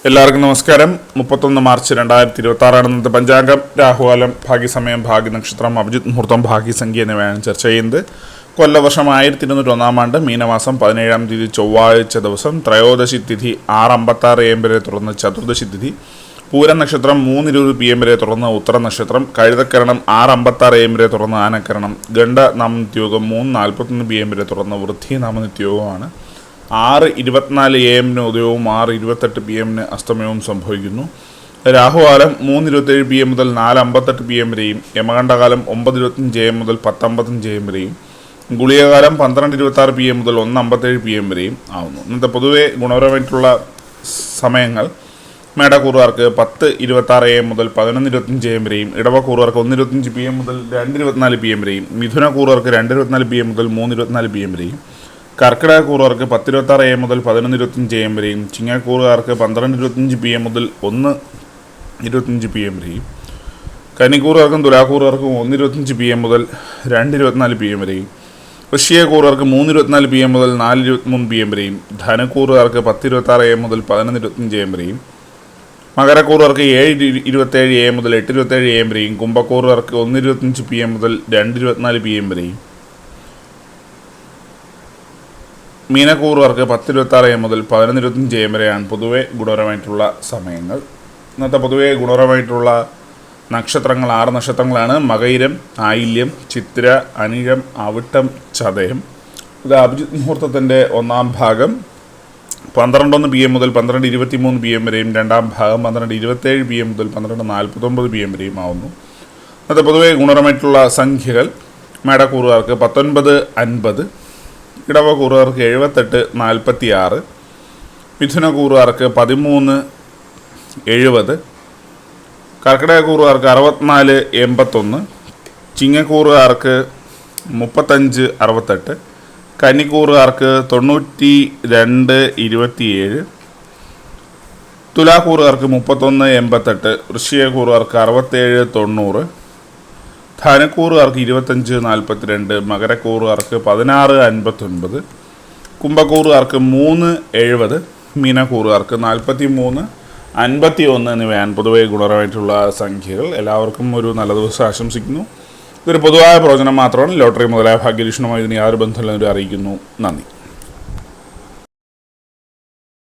എല്ലാവർക്കും നമസ്കാരം. 31 മാർച്ച് 2026 ഇന്നത്തെ പഞ്ചാംഗം, രാഹുകാലം, ഭാഗ്യസമയം, ഭാഗ്യനക്ഷത്രം, അഭിജിത് മുഹൂർത്തം, ഭാഗ്യസംഖ്യ എന്നിവയാണ് ചർച്ച ചെയ്യുന്നത്. കൊല്ലവർഷം 1201 ആണ്ട്, മീനമാസം 17-ാം തീയതി ചൊവ്വാഴ്ച ദിവസം, ത്രയോദശി തിഥി 6:56 AM വരെ തുടർന്ന് ചതുർദശി തിഥി, പൂരം നക്ഷത്രം 3:20 PM വരെ തുടർന്ന് ഉത്തര നക്ഷത്രം, കഴുതക്കരണം 6:56 AM വരെ തുടർന്ന് ആനക്കരണം, ഗണ്ഡ നാമനിത്യോഗം 3:41 PM വരെ തുടർന്ന് വൃദ്ധി നാമനിത്യോഗമാണ്. 6:24 AM ഉദയവും 6:28 PM അസ്തമയവും സംഭവിക്കുന്നു. രാഹുകാലം 3:27 PM മുതൽ 4:58 PM വരെയും, യമകണ്ഠകാലം 9:25 AM മുതൽ 10:55 AM വരെയും, ഗുളികകാലം 12:26 PM മുതൽ 1:57 PM വരെയും ആവുന്നു. ഇന്നത്തെ പൊതുവെ ഗുണപരമായിട്ടുള്ള സമയങ്ങൾ: മേടക്കൂറുകാർക്ക് 10:26 AM മുതൽ 11:25 AM വരെയും, ഇടവക്കൂറുകാർക്ക് 1:25 PM മുതൽ 2:24 PM വരെയും, മിഥുനക്കൂറുകാർക്ക് 2:24 PM മുതൽ 3:24 PM വരെയും, കർക്കിടകക്കൂറുകാർക്ക് 10:26 AM മുതൽ 11:25 AM വരെയും, ചിങ്ങക്കൂറുകാർക്ക് 12:25 PM മുതൽ 1:25 PM വരെയും, കന്നിക്കൂറുകാർക്കും തുലാക്കൂറുകാർക്കും 1:25 PM മുതൽ 2:24 PM വരെയും, വൃശ്ചികക്കൂറുകാർക്ക് 3:24 PM മുതൽ 4:23 PM വരെയും, ധനക്കൂറുകാർക്ക് 10:26 AM മുതൽ 11:25 AM വരെയും, മകരക്കൂറുകാർക്ക് 7:27 AM മുതൽ 8:27 AM വരെയും, കുംഭക്കൂറുകാർക്ക് 1:25 PM മുതൽ 2:24 PM വരെയും, മീനക്കൂറുകാർക്ക് 10:26 AM മുതൽ 11:25 AM വരെയാണ് പൊതുവെ ഗുണപരമായിട്ടുള്ള സമയങ്ങൾ. ഇന്നത്തെ പൊതുവെ ഗുണപരമായിട്ടുള്ള നക്ഷത്രങ്ങൾ 6 നക്ഷത്രങ്ങളാണ്: മകയിരം, ആയില്യം, ചിത്തിര, അനിഴം, അവിട്ടം, ചതയം. ഇത് അഭിജിത് മുഹൂർത്തത്തിൻ്റെ 1-ാം ഭാഗം 12:01 PM മുതൽ 12:23 PM വരെയും, 2-ാം ഭാഗം 12:27 PM മുതൽ 12:49 PM വരെയും ആവുന്നു. ഇന്നത്തെ പൊതുവെ ഗുണപരമായിട്ടുള്ള സംഖ്യകൾ: മേടക്കൂറുകാർക്ക് 19:50, ഇടവക്കൂറുകാർക്ക് 78:46, മിഥുനക്കൂറുകാർക്ക് 13:70, കർക്കിടകക്കൂറുകാർക്ക് 64:81, ചിങ്ങക്കൂറുകാർക്ക് 35:68, കന്നിക്കൂറുകാർക്ക് 92:27, തുലാക്കൂറുകാർക്ക് 31:88, വൃശ്ചികക്കൂറുകാർക്ക് 67:90, ധനക്കൂറുകാർക്ക് 25:42, മകരക്കൂറുകാർക്ക് 16:59, കുംഭക്കൂറുകാർക്ക് 3:70, മീനക്കൂറുകാർക്ക് 43:51 എന്നിവയാണ് പൊതുവെ ഗുണപരമായിട്ടുള്ള സംഖ്യകൾ. എല്ലാവർക്കും ഒരു നല്ല ദിവസം ആശംസിക്കുന്നു. ഇതൊരു പൊതുവായ പ്രവചനം മാത്രമാണ്. ലോട്ടറി മുതലായ ഭാഗ്യലക്ഷണമായി ഇതിന് യാതൊരു ബന്ധമില്ലെന്ന് അറിയിക്കുന്നു. നന്ദി.